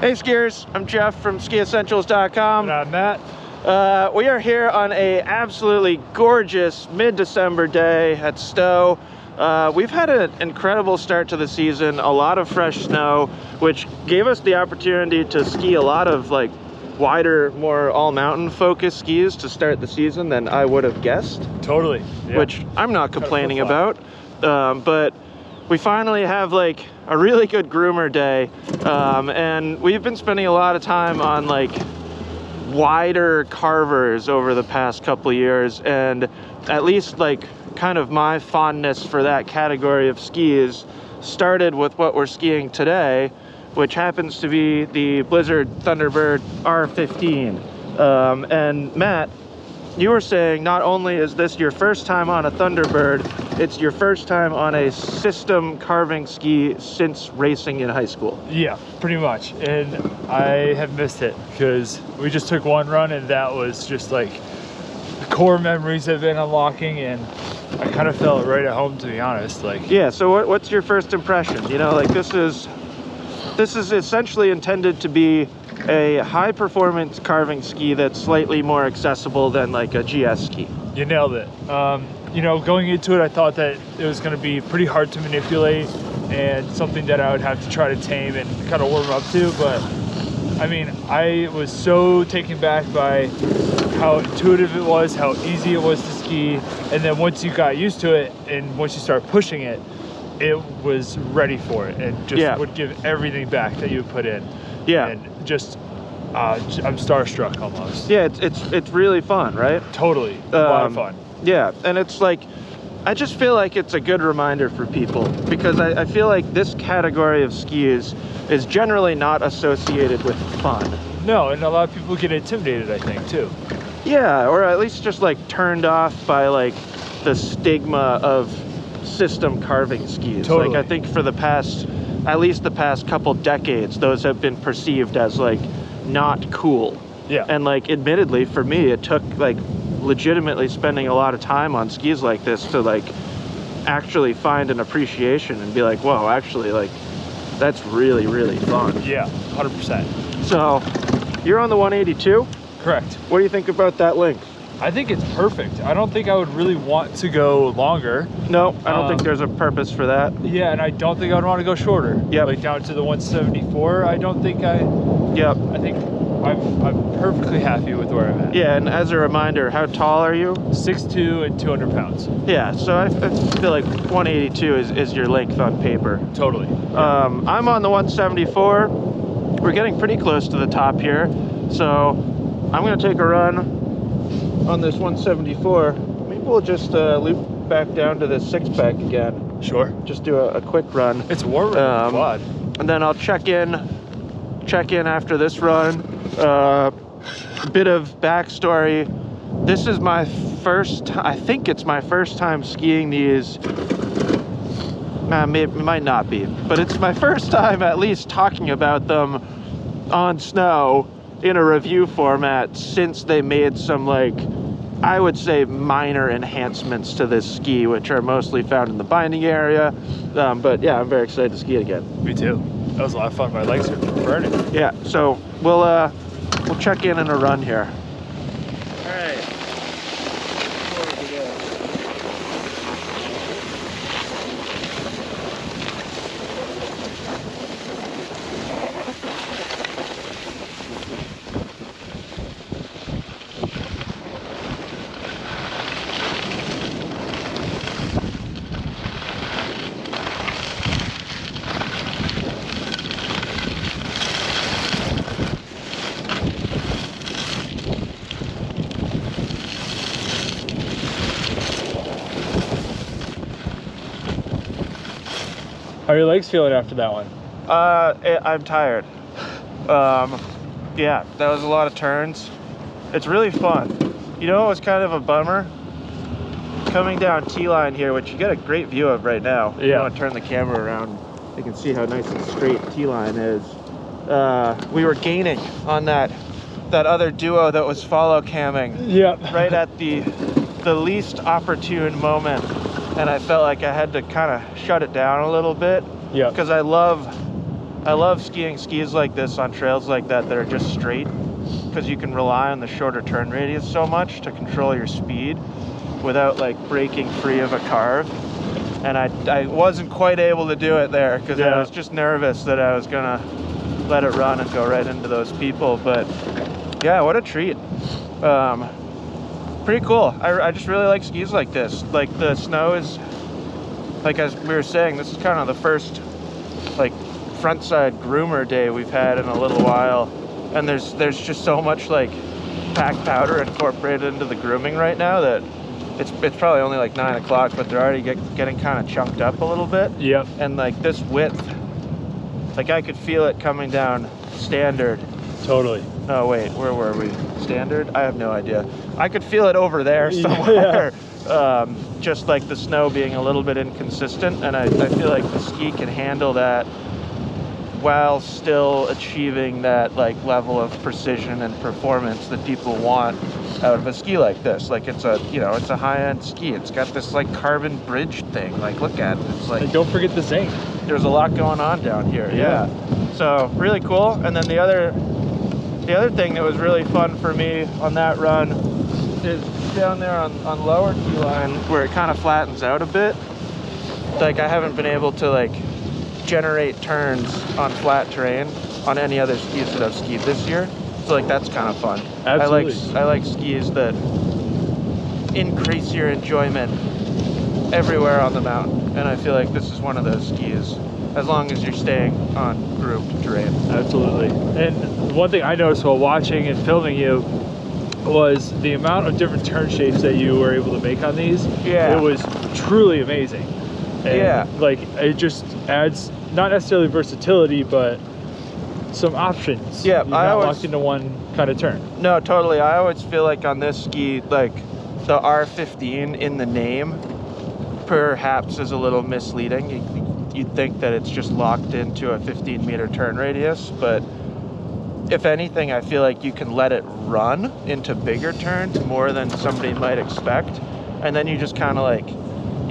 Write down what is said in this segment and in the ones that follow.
Hey skiers, I'm Jeff from skiessentials.com. And I'm Matt. We are here on a absolutely gorgeous mid-December day at Stowe. We've had an incredible start to the season, a lot of fresh snow, which gave us the opportunity to ski a lot of like wider, more all-mountain focused skis to start the season than I would have guessed. Totally. Yeah. Which I'm not complaining about. But we finally have like a really good groomer day, and we've been spending a lot of time on like wider carvers over the past couple of years, and at least like kind of my fondness for that category of skis started with what we're skiing today, which happens to be the Blizzard Thunderbird R15. And Matt, you were saying not only is this your first time on a Thunderbird, it's your first time on a system carving ski since racing in high school. Yeah, pretty much. And I have missed it because we just took one run and that was just like the core memories have been unlocking, and I kind of felt right at home, to be honest. Like, yeah, so what's your first impression? You know, like this is essentially intended to be a high performance carving ski that's slightly more accessible than like a GS ski. you nailed it. You know, going into it, I thought that it was going to be pretty hard to manipulate and something that I would have to try to tame and kind of warm up to. But I mean, I was so taken back by how intuitive it was, how easy it was to ski. And then once you got used to it and once you start pushing it, it was ready for it and just would give everything back that you put in. Yeah. And just, I'm starstruck almost. Yeah, it's really fun, right? Totally. A lot of fun. Yeah, and it's like, I just feel like it's a good reminder for people, because I feel like this category of skis is generally not associated with fun. No, and a lot of people get intimidated, I think, too. Yeah, or at least just like turned off by like the stigma of system carving skis. Totally. Like I think for at least the past couple decades, those have been perceived as like not cool. Yeah. And like admittedly for me, it took like legitimately spending a lot of time on skis like this to like actually find an appreciation and be like, whoa, actually like that's really, really fun. Yeah, 100%. So you're on the 182? Correct. What do you think about that length? I think it's perfect. I don't think I would really want to go longer. No, I don't think there's a purpose for that. Yeah, and I don't think I would want to go shorter. Yeah. Like down to the 174, I don't think Yep. I think I'm perfectly happy with where I'm at. Yeah, and as a reminder, how tall are you? 6'2" and 200 pounds. Yeah, so I feel like 182 is your length on paper. Totally. I'm on the 174. We're getting pretty close to the top here, so I'm gonna take a run on this 174. Maybe we'll just loop back down to this 6-pack again. Sure. Just do a quick run. It's warmer than the quad. And then I'll check in after this run. Bit of backstory. This is my I think it's my first time skiing these. Maybe, it might not be, but it's my first time at least talking about them on snow in a review format since they made some, like, I would say minor enhancements to this ski, which are mostly found in the binding area. But yeah, I'm very excited to ski it again. Me too. That was a lot of fun. My legs are burning. Yeah, so we'll check in a run here. All right. How are your legs feeling after that one? I'm tired. Yeah, that was a lot of turns. It's really fun. You know, it was kind of a bummer coming down T-line here, which you get a great view of right now. Yeah. I want to turn the camera around. You can see how nice and straight T-line is. We were gaining on that other duo that was follow camming. Yep. Right at the least opportune moment, and I felt like I had to kind of shut it down a little bit. Yeah. Because I love I love skiing skis like this on trails like that are just straight, because you can rely on the shorter turn radius so much to control your speed without like breaking free of a carve. And I wasn't quite able to do it there because I was just nervous that I was gonna let it run and go right into those people. But yeah, what a treat. Pretty cool. I just really like skis like this. Like the snow is, like as we were saying, this is kind of the first like front side groomer day we've had in a little while. And there's just so much like packed powder incorporated into the grooming right now that it's probably only like 9 o'clock, but they're already getting kind of chunked up a little bit. Yep. And like this width, like I could feel it coming down standard. Totally. Oh wait, where were we? Standard? I have no idea. I could feel it over there somewhere. Yeah. Just like the snow being a little bit inconsistent, and I feel like the ski can handle that while still achieving that like level of precision and performance that people want out of a ski like this. Like it's a, you know, it's a high-end ski. It's got this like carbon bridge thing. Like look at it. It's like, and don't forget the zinc. There's a lot going on down here. Yeah. So really cool. And then the other thing that was really fun for me on that run is down there on lower key line where it kind of flattens out a bit. Like I haven't been able to like generate turns on flat terrain on any other skis that I've skied this year. So like that's kind of fun. Absolutely. I like skis that increase your enjoyment everywhere on the mountain, and I feel like this is one of those skis, as long as you're staying on groomed terrain. Absolutely. And one thing I noticed while watching and filming you was the amount of different turn shapes that you were able to make on these. Yeah. It was truly amazing. And yeah. Like it just adds not necessarily versatility, but some options. Yeah. You're not locked into one kind of turn. No, totally. I always feel like on this ski, like the R15 in the name perhaps is a little misleading. You'd think that it's just locked into a 15-meter turn radius, but if anything, I feel like you can let it run into bigger turns more than somebody might expect. And then you just kind of like,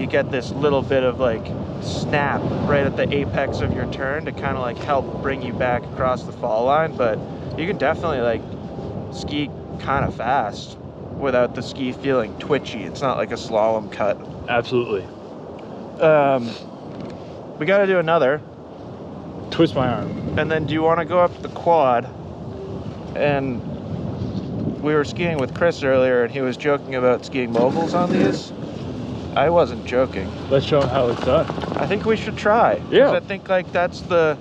you get this little bit of like snap right at the apex of your turn to kind of like help bring you back across the fall line. But you can definitely like ski kind of fast without the ski feeling twitchy. It's not like a slalom cut. Absolutely. We got to do another. Twist my arm. And then do you want to go up the quad? And we were skiing with Chris earlier, and he was joking about skiing moguls on these. I wasn't joking. Let's show him how it's done. I think we should try. Yeah. I think like that's the,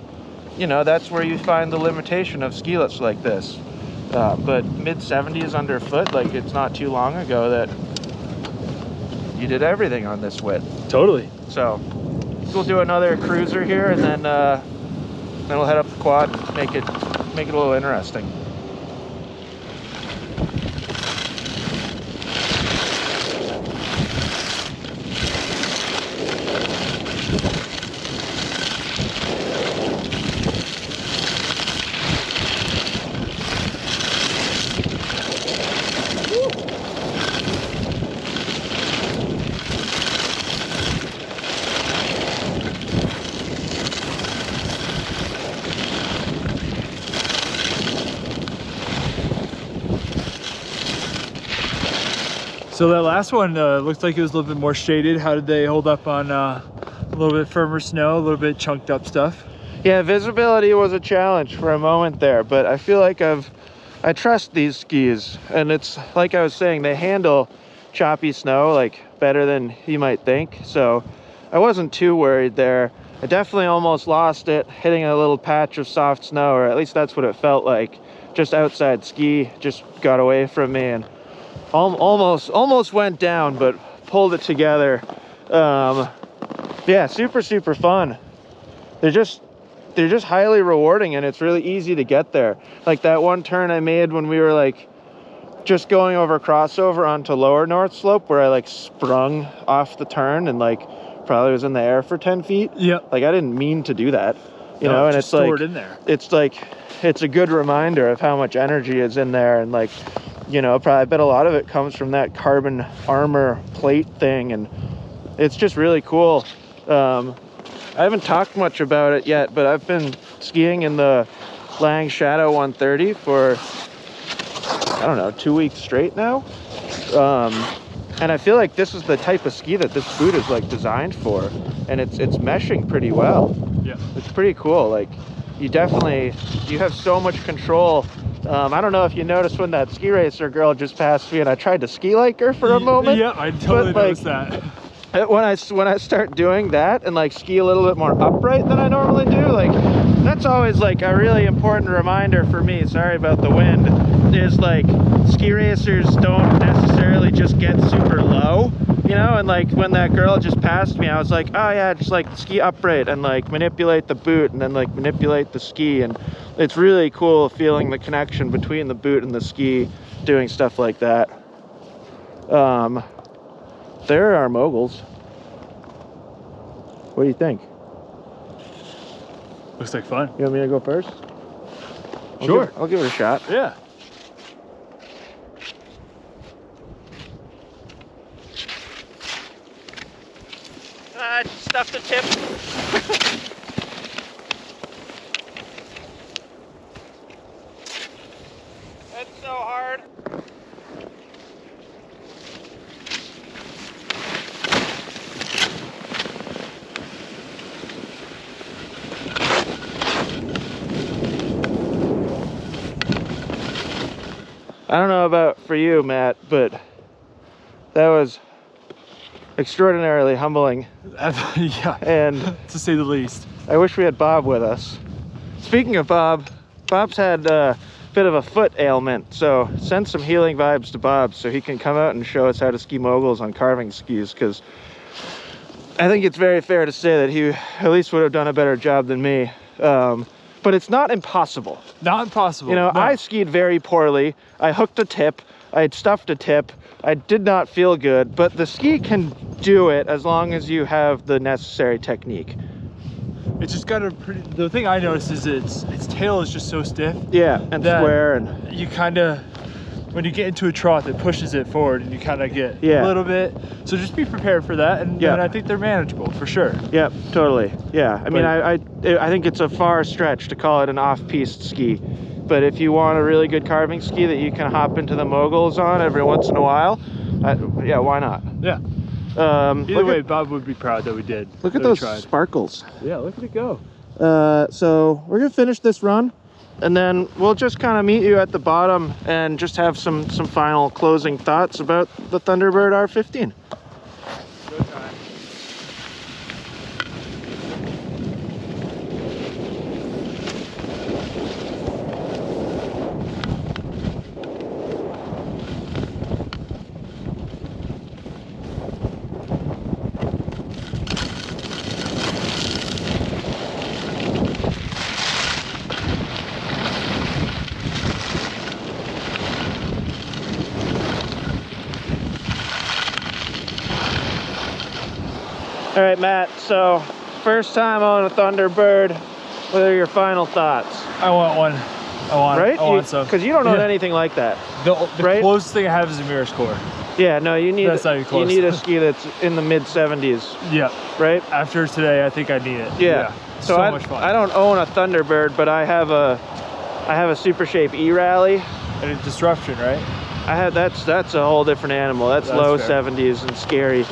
you know, that's where you find the limitation of ski lifts like this. But mid 70s underfoot, like it's not too long ago that you did everything on this width. Totally. So we'll do another cruiser here, and then we'll head up the quad and make it a little interesting. So that last one looks like it was a little bit more shaded. How did they hold up on a little bit firmer snow, a little bit chunked up stuff? Yeah, visibility was a challenge for a moment there, but I feel like I trust these skis, and it's like I was saying, they handle choppy snow like better than you might think. So I wasn't too worried there. I definitely almost lost it hitting a little patch of soft snow, or at least that's what it felt like. Just outside ski just got away from me and almost went down, but pulled it together. Yeah, super fun. They're just highly rewarding, and it's really easy to get there. Like that one turn I made when we were like just going over crossover onto lower North Slope, where I like sprung off the turn and like probably was in the air for 10 feet. Yeah. Like I didn't mean to do that, you know, and it's like stored in there. It's like, it's a good reminder of how much energy is in there, and like, you know, probably I bet a lot of it comes from that carbon armor plate thing, and it's just really cool. I haven't talked much about it yet, but I've been skiing in the Lang Shadow 130 for, I don't know, 2 weeks straight now. And I feel like this is the type of ski that this boot is like designed for, and it's meshing pretty well. Yeah, it's pretty cool. Like, you have so much control. I don't know if you noticed when that ski racer girl just passed me and I tried to ski like her for a moment. Yeah, I totally noticed that. When I start doing that and like ski a little bit more upright than I normally do, like, that's always like a really important reminder for me, sorry about the wind, is like ski racers don't necessarily just get super low, you know. And like when that girl just passed me, I was like, oh yeah, just like ski upright and like manipulate the boot and then like manipulate the ski. And it's really cool feeling the connection between the boot and the ski doing stuff like that. There are Moguls. What do you think? Looks like fun. You want me to go first? Sure. I'll give it a shot. Yeah. Stuff the tip. That's so hard. I don't know about for you, Matt, but that was extraordinarily humbling. Yeah, and to say the least. I wish we had Bob with us. Speaking of Bob, Bob's had a bit of a foot ailment, so send some healing vibes to Bob so he can come out and show us how to ski moguls on carving skis, because I think it's very fair to say that he at least would have done a better job than me. But it's not impossible. Not impossible. You know, no. I skied very poorly. I hooked a tip. I had stuffed a tip. I did not feel good, but the ski can do it as long as you have the necessary technique. It's just got a pretty, the thing I noticed is its tail is just so stiff. Yeah, and square, and you kind of, when you get into a trot, it pushes it forward and you kind of get a little bit. So just be prepared for that, and I think they're manageable for sure. Yep, totally. Yeah, I mean, I think it's a far stretch to call it an off-piste ski. But if you want a really good carving ski that you can hop into the moguls on every once in a while, yeah, why not? Yeah. Either way, Bob would be proud that we did. Look at those sparkles. Yeah, look at it go. So we're gonna finish this run, and then we'll just kind of meet you at the bottom and just have some final closing thoughts about the Thunderbird R15. Go time. All right, Matt, so first time on a Thunderbird, what are your final thoughts? I want one. I want some. Because you don't own anything like that. The closest thing I have is a mirror score. Yeah, no, you need That's not even close. You need a ski that's in the mid-70s. Yeah. Right? After today, I think I need it. Yeah. So much fun. I don't own a Thunderbird, but I have a Super Shape E-Rally. And a disruption, right? That's a whole different animal. That's low fair. 70s and scary.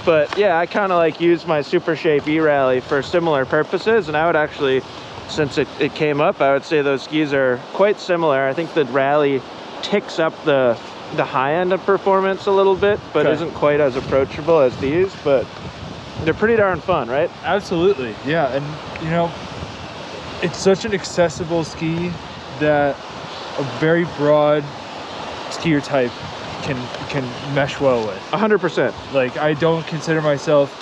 But yeah, I kind of like use my Super Shape E-Rally for similar purposes, and I would actually, since it came up, I would say those skis are quite similar. I think the Rally ticks up the high end of performance a little bit, but isn't quite as approachable as these, but they're pretty darn fun, right? Absolutely. Yeah, and you know, it's such an accessible ski that a very broad skier type can mesh well with. 100%. Like, I don't consider myself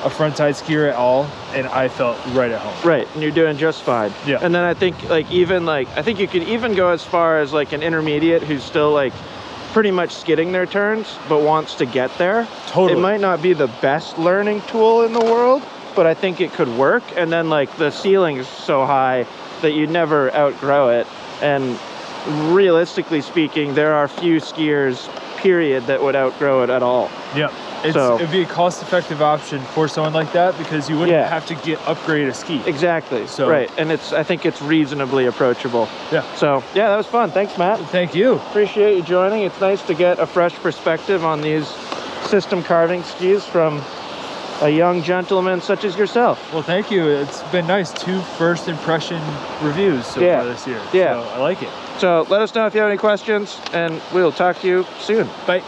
a frontside skier at all, and I felt right at home. Right, and you're doing just fine. Yeah. And then I think I think you could even go as far as like an intermediate who's still like pretty much skidding their turns but wants to get there. Totally. It might not be the best learning tool in the world, but I think it could work. And then like the ceiling is so high that you'd never outgrow it. And realistically speaking, there are few skiers, period, that would outgrow it at all. Yep. It'd be a cost-effective option for someone like that because you wouldn't Yeah. have to upgrade a ski. Exactly. So- right, and I think it's reasonably approachable. Yeah. So yeah, that was fun. Thanks, Matt. Thank you. Appreciate you joining. It's nice to get a fresh perspective on these system carving skis from a young gentleman such as yourself. Well, thank you. It's been nice. 2 first impression reviews so Yeah. far this year. Yeah. So I like it. So let us know if you have any questions, and we'll talk to you soon. Bye.